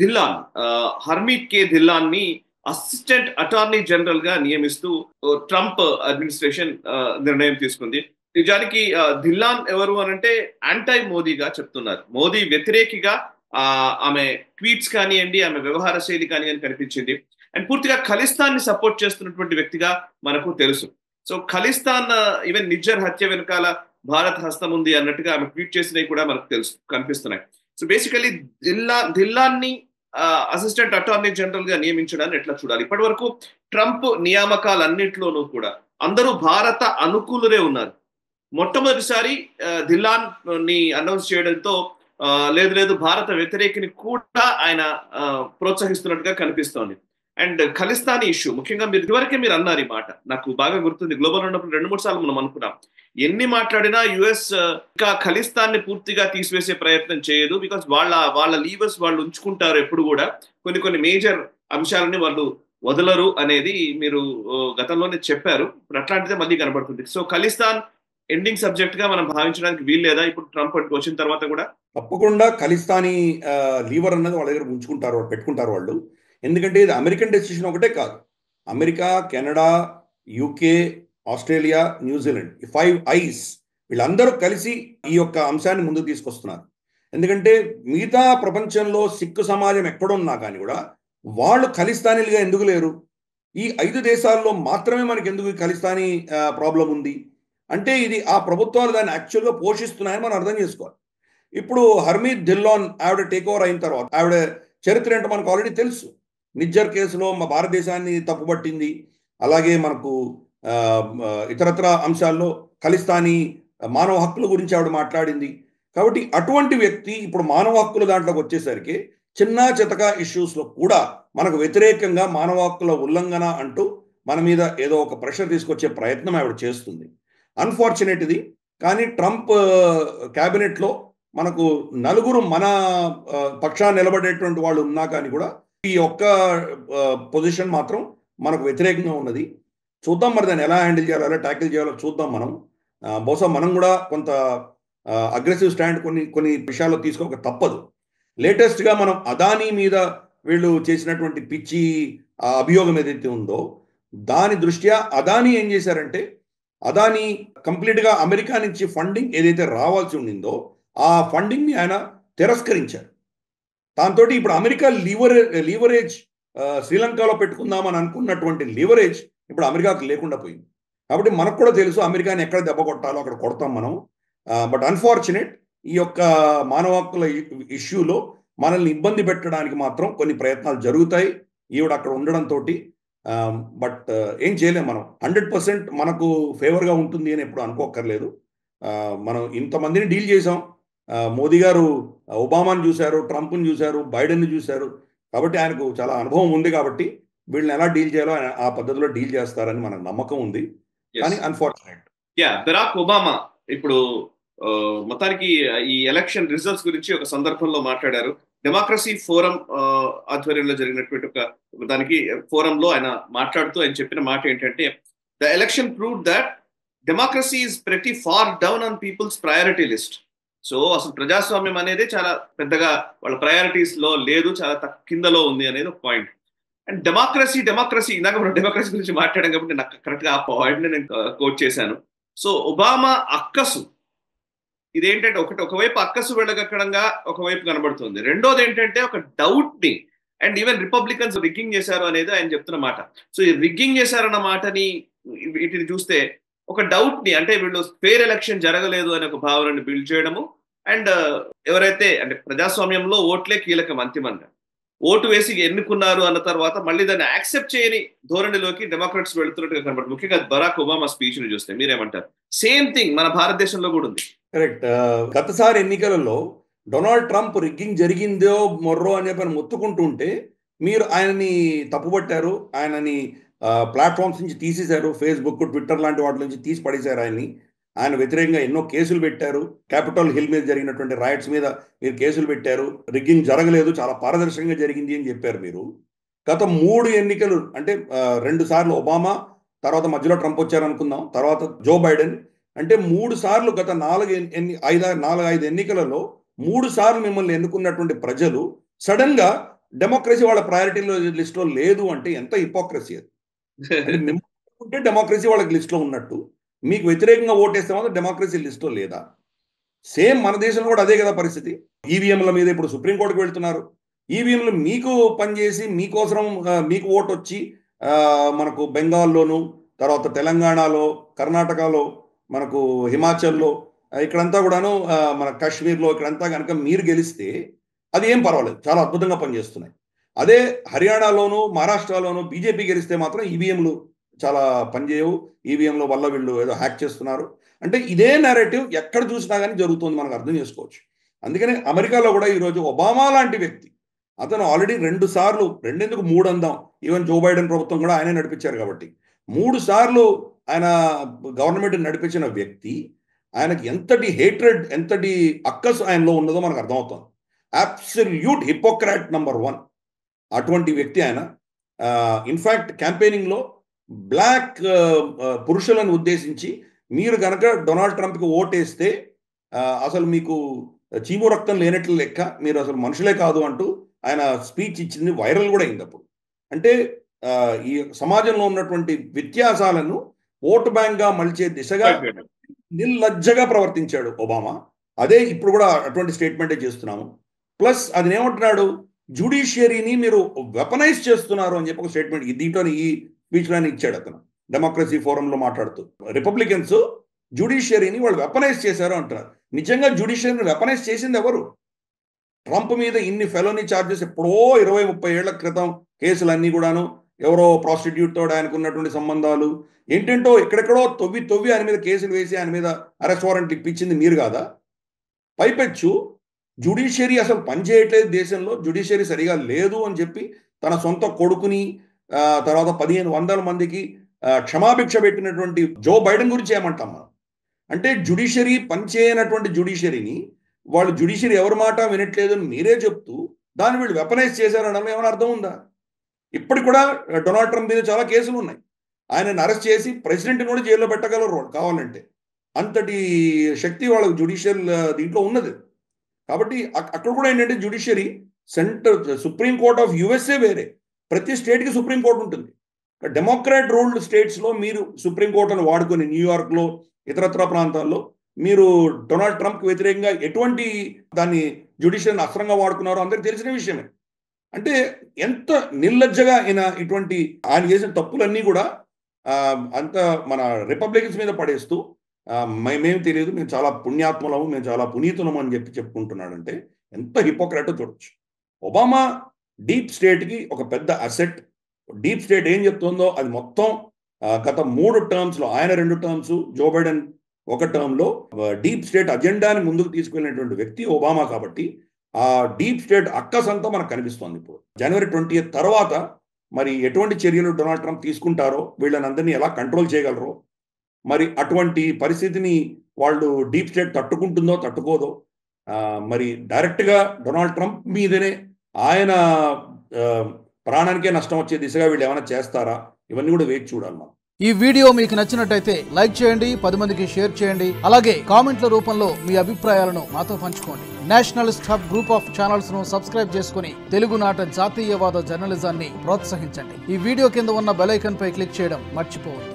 ధిల్లాన్ హర్మీత్ కే ధిల్లాన్ ని assistant attorney general గా నియమిస్తూ ట్రంప్ అడ్మినిస్ట్రేషన్ నిర్ణయం తీసుకుంది. నిజానికి ధిల్లాన్ ఎవరు అనంటే యాంటై మోదీగా చెప్తున్నారు. మోదీ వ్యతిరేకిగా ఆమె ట్వీట్స్ కానివ్వండి, ఆమె వ్యవహార శైలి కానివ్వండి కనిపించింది. అండ్ పూర్తిగా ఖలిస్తాన్ ని సపోర్ట్ చేస్తున్నటువంటి వ్యక్తిగా మనకు తెలుసు. సో ఖలిస్తాన్ ఈవెన్ నిజ్జర్ హత్య వెనకాల భారత్ హస్తం ఉంది అన్నట్టుగా ఆమె ట్వీట్ చేసినవి కూడా మనకు తెలుసు కనిపిస్తున్నాయి. సో బేసికలీ ధిల్లాన్ని అసిస్టెంట్ అటార్నీ జనరల్ గా నియమించడాన్ని ఎట్లా చూడాలి? ఇప్పటి వరకు ట్రంప్ నియామకాలన్నింటిలోనూ కూడా అందరూ భారత అనుకూలులే ఉన్నారు. మొట్టమొదటిసారి ధిల్లాన్ ని అనౌన్స్ చేయడంతో లేదు లేదు భారత వ్యతిరేకిని కూడా ఆయన ప్రోత్సహిస్తున్నట్టుగా కనిపిస్తోంది. అండ్ ఖలిస్తానీ ఇష్యూ ముఖ్యంగా ఇదివరకే మీరు అన్నారు ఈ మాట, నాకు బాగా గుర్తుంది. గ్లోబల్ ఉన్నప్పుడు 2-3 సార్లు మనం అనుకున్నాం, ఎన్ని మాట్లాడినా యుఎస్ ఇంకా ఖలిస్తాన్ని పూర్తిగా తీసివేసే ప్రయత్నం చేయదు. బికాస్ వాళ్ళ లీవర్స్ వాళ్ళు ఉంచుకుంటారు ఎప్పుడు కూడా, కొన్ని మేజర్ అంశాలని వాళ్ళు వదలరు అనేది మీరు గతంలోనే చెప్పారు. ఇప్పుడు అట్లాంటిదే మళ్ళీ కనబడుతుంది. సో ఖలిస్తాన్ ఎండింగ్ సబ్జెక్ట్ గా మనం భావించడానికి వీలు లేదా ఇప్పుడు ట్రంప్ వచ్చిన తర్వాత కూడా? తప్పకుండా ఖలిస్తానీ లీవర్ అన్నది వాళ్ళ దగ్గర ఉంచుకుంటారు, పెట్టుకుంటారు వాళ్ళు. ఎందుకంటే ఇది అమెరికన్ డెసిషన్ ఒకటే కాదు, America, Canada, UK, Australia, New Zealand, 5 ice వీళ్ళందరూ కలిసి ఈ యొక్క అంశాన్ని ముందుకు తీసుకొస్తున్నారు. ఎందుకంటే మిగతా ప్రపంచంలో సిక్కు సమాజం ఎక్కడున్నా కానీ కూడా వాళ్ళు ఖలిస్తానీలుగా ఎందుకు లేరు? ఈ 5 దేశాల్లో మాత్రమే మనకి ఎందుకు ఖలిస్తానీ ప్రాబ్లం ఉంది అంటే ఇది ఆ ప్రభుత్వాలు దాన్ని యాక్చువల్గా పోషిస్తున్నాయని మనం అర్థం చేసుకోవాలి. ఇప్పుడు హర్మీత్ ధిల్లాన్ ఆవిడ టేక్ ఓవర్ అయిన తర్వాత ఆవిడ చరిత్ర ఏంటో మనకు ఆల్రెడీ తెలుసు. నిజ్జర్ కేసులో మా భారతదేశాన్ని తప్పుపట్టింది, అలాగే మనకు ఇతరత్ర అంశాల్లో ఖలిస్తానీ మానవ హక్కుల గురించి ఆవిడ మాట్లాడింది. కాబట్టి అటువంటి వ్యక్తి ఇప్పుడు మానవ హక్కుల దాంట్లోకి వచ్చేసరికి చిన్న చితక ఇష్యూస్లో కూడా మనకు వ్యతిరేకంగా మానవ హక్కుల ఉల్లంఘన అంటూ మన మీద ఏదో ఒక ప్రెషర్ తీసుకొచ్చే ప్రయత్నం ఆవిడ చేస్తుంది. అన్ఫార్చునేట్ ఇది. కానీ ట్రంప్ క్యాబినెట్లో మనకు నలుగురు మన పక్షాన్ని నిలబడేటువంటి వాళ్ళు ఉన్నా కానీ కూడా ఈ ఒక్క పొజిషన్ మాత్రం మనకు వ్యతిరేకంగా ఉన్నది. చూద్దాం మరి దాన్ని ఎలా హ్యాండిల్ చేయాలో, ఎలా ట్యాకిల్ చేయాలో చూద్దాం మనం. బహుశా మనం కూడా కొంత అగ్రెసివ్ స్టాండ్ కొన్ని విషయాల్లో తీసుకోక తప్పదు. లేటెస్ట్గా మనం అదానీ మీద వీళ్ళు చేసినటువంటి పిచ్చి అభియోగం ఏదైతే ఉందో దాని దృష్ట్యా అదానీ ఏం చేశారంటే, అదానీ కంప్లీట్గా అమెరికా నుంచి ఫండింగ్ ఏదైతే రావాల్సి ఉండిందో ఆ ఫండింగ్ని ఆయన తిరస్కరించారు. దాంతో ఇప్పుడు అమెరికా లీవరేజ్ శ్రీలంకలో పెట్టుకుందామని అనుకున్నటువంటి లీవరేజ్ ఇప్పుడు అమెరికాకు లేకుండా పోయింది. కాబట్టి మనకు కూడా తెలుసు అమెరికాని ఎక్కడ దెబ్బ కొట్టాలో అక్కడ కొడతాం మనం. బట్ అన్ఫార్చునేట్ ఈ యొక్క మానవ హక్కుల ఇష్యూలో మనల్ని ఇబ్బంది పెట్టడానికి మాత్రం కొన్ని ప్రయత్నాలు జరుగుతాయి ఈవిడ అక్కడ ఉండడంతో. బట్ ఏం చేయలేం మనం. 100% మనకు ఫేవర్గా ఉంటుంది అని ఎప్పుడు అనుకోక్కర్లేదు. మనం ఇంతమందిని డీల్ చేసాం. మోదీ గారు ఒబామాని చూశారు, ట్రంప్ని చూశారు, బైడెన్ని చూశారు. కాబట్టి ఆయనకు చాలా అనుభవం ఉంది. కాబట్టి వీళ్ళని ఎలా డీల్ చేయాలో ఆయన ఆ పద్ధతిలో డీల్ చేస్తారని మనకు నమ్మకం ఉంది. కానీ అన్ఫార్చునేట్ బరాక్ ఒబామా ఇప్పుడు మొత్తానికి ఈ ఎలక్షన్ రిజల్ట్స్ గురించి ఒక సందర్భంలో మాట్లాడారు. డెమోక్రసీ ఫోరం ఆధ్వర్యంలో జరిగినటువంటి ఒక దానికి ఫోరంలో ఆయన మాట్లాడుతూ ఆయన చెప్పిన మాట ఏంటంటే, the election proved that democracy is pretty far down on people's priority list. So అసలు ప్రజాస్వామ్యం అనేది చాలా పెద్దగా వాళ్ళ ప్రయారిటీస్ లో లేదు, చాలా కిందలో ఉంది అనేది ఒక పాయింట్. అండ్ డెమోక్రసీ ఇందాక మనం డెమోక్రసీ గురించి మాట్లాడాం కాబట్టి నాకు కరెక్ట్ గా ఆ పాయింట్ నేను కోట్ చేశాను. సో ఒబామా అక్కసు ఇదేంటంటే ఒకవైపు అక్కసు వెళ్ళగక్కడంగా ఒకవైపు కనబడుతుంది. రెండోది ఏంటంటే ఒక డౌట్ ని, అండ్ ఈవెన్ రిపబ్లికన్స్ రిగ్గింగ్ చేశారు అనేది ఆయన చెప్తున్న మాట. సో ఈ రిగ్గింగ్ చేశారన్న మాటని వీటిని చూస్తే ఒక డౌట్ ని, అంటే వీళ్ళు ఫెయిర్ ఎలక్షన్ జరగలేదు అనే ఒక భావనని బిల్డ్ చేయడము. అండ్ ఎవరైతే అంటే ప్రజాస్వామ్యంలో ఓట్లే కీలకం, అంతిమంగా ఓటు వేసి ఎన్నుకున్నారు అన్న తర్వాత మళ్ళీ దాన్ని యాక్సెప్ట్ చేయని ధోరణిలోకి డెమోక్రాట్స్ వెళుతున్నట్టుగా కనబడుతుంది. ముఖ్యంగా బరాక్ ఒబామా స్పీచ్ ని చూస్తే మీరేమంటారు? సేమ్ థింగ్ మన భారతదేశంలో కూడా ఉంది. కరెక్ట్. గతసారి ఎన్నికలలో డొనాల్డ్ ట్రంప్ రిగ్గింగ్ జరిగిందో మొర్రో అనే పని మొత్తుకుంటుంటే మీరు ఆయనని తప్పుపట్టారు, ఆయనని ప్లాట్ఫామ్స్ నుంచి తీసేశారు, ఫేస్బుక్, ట్విట్టర్ లాంటి వాటి నుంచి తీసి పడేశారు. ఆయన వ్యతిరేకంగా ఎన్నో కేసులు పెట్టారు. క్యాపిటల్ హిల్ మీద జరిగినటువంటి రైట్స్ మీద మీరు కేసులు పెట్టారు. రిగ్గింగ్ జరగలేదు, చాలా పారదర్శకంగా జరిగింది అని చెప్పారు మీరు. గత 3 ఎన్నికలు అంటే 2 సార్లు ఒబామా, తర్వాత మధ్యలో ట్రంప్ వచ్చారు అనుకుందాం, తర్వాత జో బైడెన్, అంటే 3 సార్లు గత 4-5 ఎన్నికలలో 3 సార్లు మిమ్మల్ని ఎన్నుకున్నటువంటి ప్రజలు సడన్ గా డెమోక్రసీ వాళ్ళ ప్రయారిటీలో లిస్ట్లో లేదు అంటే ఎంత హిపోక్రసీ అది. అంటే ఉంటే డెమోక్రసీ వాళ్ళకి లిస్ట్లో ఉన్నట్టు, మీకు వ్యతిరేకంగా ఓటేస్తే మాత్రం డెమోక్రసీ లిస్ట్లో లేదా? సేమ్ మన దేశంలో కూడా అదే కదా పరిస్థితి. ఈవీఎంల మీద ఇప్పుడు సుప్రీంకోర్టుకు వెళ్తున్నారు. ఈవీఎంలు మీకు పనిచేసి మీకోసం మీకు ఓటు వచ్చి మనకు బెంగాల్లోను, తర్వాత తెలంగాణలో, కర్ణాటకలో, మనకు హిమాచల్లో, ఇక్కడంతా కూడాను మన కాశ్మీర్లో ఇక్కడంతా కనుక మీరు గెలిస్తే అది ఏం పర్వాలేదు, చాలా అద్భుతంగా పనిచేస్తున్నాయి. అదే హర్యానాలోను, మహారాష్ట్రలోను బీజేపీ గెలిస్తే మాత్రం ఈవీఎంలు చాలా పనిచేయవు, ఈవీఎంల వల్ల వీళ్ళు ఏదో హ్యాక్ చేస్తున్నారు అంటే ఇదే నెరేటివ్ ఎక్కడ చూసినా కానీ జరుగుతుంది, మనకు అర్థం చేసుకోవచ్చు. అందుకనే అమెరికాలో కూడా ఈరోజు ఒబామా లాంటి వ్యక్తి, అతను ఆల్రెడీ 2 సార్లు, 2 ఎందుకు 3 అందాం, ఈవెన్ జో బైడెన్ ప్రభుత్వం కూడా ఆయనే నడిపించారు కాబట్టి 3 సార్లు ఆయన గవర్నమెంట్ నడిపించిన వ్యక్తి, ఆయనకి ఎంతటి హేట్రెడ్, ఎంతటి అక్కసు ఆయనలో ఉన్నదో మనకు అర్థమవుతుంది. అబ్సల్యూట్ హిపోక్రాట్ నంబర్ 1 అటువంటి వ్యక్తి ఆయన. ఇన్ఫ్యాక్ట్ క్యాంపెయినింగ్లో బ్లాక్ పురుషులను ఉద్దేశించి మీరు కనుక డొనాల్డ్ ట్రంప్కి ఓటేస్తే అసలు మీకు చీము రక్తం లేనట్లు లెక్క, మీరు అసలు మనుషులే కాదు అంటూ ఆయన స్పీచ్ ఇచ్చింది, వైరల్ కూడా అయింది అప్పుడు. అంటే ఈ సమాజంలో ఉన్నటువంటి వ్యత్యాసాలను ఓటు బ్యాంక్గా మలిచే దిశగా నిర్లజ్జగా ప్రవర్తించాడు ఒబామా. అదే ఇప్పుడు కూడా అటువంటి స్టేట్మెంటే చేస్తున్నాము. ప్లస్ అది ఏమంటున్నాడు, జ్యుడిషియరీని మీరు వెపనైజ్ చేస్తున్నారు అని చెప్పి ఒక స్టేట్మెంట్ దీంట్లో ఈ స్పీచ్లోనే ఇచ్చాడు అతను, డెమోక్రసీ ఫోరంలో మాట్లాడుతూ. రిపబ్లికన్స్ జ్యుడిషియరీని వాళ్ళు వెపనైజ్ చేశారు అంటున్నారు. నిజంగా జ్యుడిషియరీని వెపనైజ్ చేసింది ఎవరు? ట్రంప్ మీద ఇన్ని ఫెలోనీ ఛార్జెస్ ఎప్పుడో 20-30 ఏళ్ల క్రితం కేసులన్నీ కూడాను, ఎవరో ప్రాస్టిట్యూట్ తోడు ఆయనకున్నటువంటి సంబంధాలు ఏంటంటో ఎక్కడెక్కడో తవ్వి ఆయన మీద కేసులు వేసి ఆయన మీద అరెస్ట్ వారెంట్లు ఇప్పించింది మీరు కాదా? పైపెచ్చు జ్యుడిషియరీ అసలు పనిచేయట్లేదు దేశంలో, జ్యుడిషియరీ సరిగా లేదు అని చెప్పి తన సొంత కొడుకుని తర్వాత 1500 మందికి క్షమాభిక్ష పెట్టినటువంటి జో బైడెన్ గురించి ఏమంటాం మనం? అంటే జ్యుడిషియరీ పనిచేయనటువంటి జ్యుడిషియరీని వాళ్ళు, జ్యుడిషియరీ ఎవరి మాట వినట్లేదు అని మీరే చెప్తూ దాన్ని వీళ్ళు వెపనైజ్ చేశారనడం ఏమైనా అర్థం ఉందా? ఇప్పటికి కూడా డొనాల్డ్ ట్రంప్ మీద చాలా కేసులు ఉన్నాయి. ఆయనను అరెస్ట్ చేసి ప్రెసిడెంట్ని కూడా జైల్లో పెట్టగలరు కావాలంటే, అంతటి శక్తి వాళ్ళకు జ్యుడిషియల్ దీంట్లో ఉన్నది. కాబట్టి అక్కడ కూడా ఏంటంటే judiciary supreme court of USA వేరే, ప్రతి స్టేట్కి సుప్రీంకోర్టు ఉంటుంది. డెమోక్రాట్ రూల్డ్ స్టేట్స్లో మీరు సుప్రీంకోర్టును వాడుకొని న్యూయార్క్లో, ఇతరత్ర ప్రాంతాల్లో మీరు డొనాల్డ్ ట్రంప్కి వ్యతిరేకంగా ఎటువంటి దాన్ని జ్యుడిషియల్ని అస్త్రంగా వాడుకున్నారో అందరికీ తెలిసిన విషయమే. అంటే ఎంత నిర్లజ్జగా ఇటువంటి ఆయన చేసిన తప్పులన్నీ కూడా అంత మన రిపబ్లికన్స్ మీద పడేస్తూ మేము తెలియదు, మేము చాలా పుణ్యాత్మలము, మేము చాలా పునీతులము అని చెప్పుకుంటున్నాడంటే ఎంత హిపోక్రాటో చూడొచ్చు. ఒబామా డీప్ స్టేట్కి ఒక పెద్ద అసెట్. డీప్ స్టేట్ ఏం చెప్తుందో అది మొత్తం గత 3 టర్మ్స్లో, ఆయన 2 టర్మ్స్, జో బైడెన్ 1 టర్మ్లో డీప్ స్టేట్ అజెండాని ముందుకు తీసుకెళ్ళినటువంటి వ్యక్తి ఒబామా. కాబట్టి ఆ డీప్ స్టేట్ అక్కసంతా మనకు కనిపిస్తోంది. ఇప్పుడు జనవరి 20 తర్వాత మరి ఎటువంటి చర్యలు డొనాల్డ్ ట్రంప్ తీసుకుంటారో, వీళ్ళని అందరినీ ఎలా కంట్రోల్ చేయగలరో, మరి అటువంటి పరిస్థితిని వాళ్ళు డీప్ స్టేట్ తట్టుకుంటుందో తట్టుకోదో, మరి డైరెక్ట్గా డొనాల్డ్ ట్రంప్ మీదనే ఆయన ప్రాణానికే నష్టం వచ్చే దిశగా వీళ్ళు ఏమైనా చేస్తారా, ఇవన్నీ కూడా వేచి చూడాలి మనం. ఈ వీడియో మీకు నచ్చినట్టయితే లైక్ చేయండి, 10 మందికి షేర్ చేయండి. అలాగే కామెంట్ల రూపంలో మీ అభిప్రాయాలను మాతో పంచుకోండి. Nationalist hub group of channels ను సబ్స్క్రైబ్ చేసుకుని తెలుగునాట జాతీయవాద జర్నలిజాన్ని ప్రోత్సహించండి. ఈ వీడియో కింద ఉన్న బెల్ ఐకాన్ పై క్లిక్ చేయడం మర్చిపోవద్దు.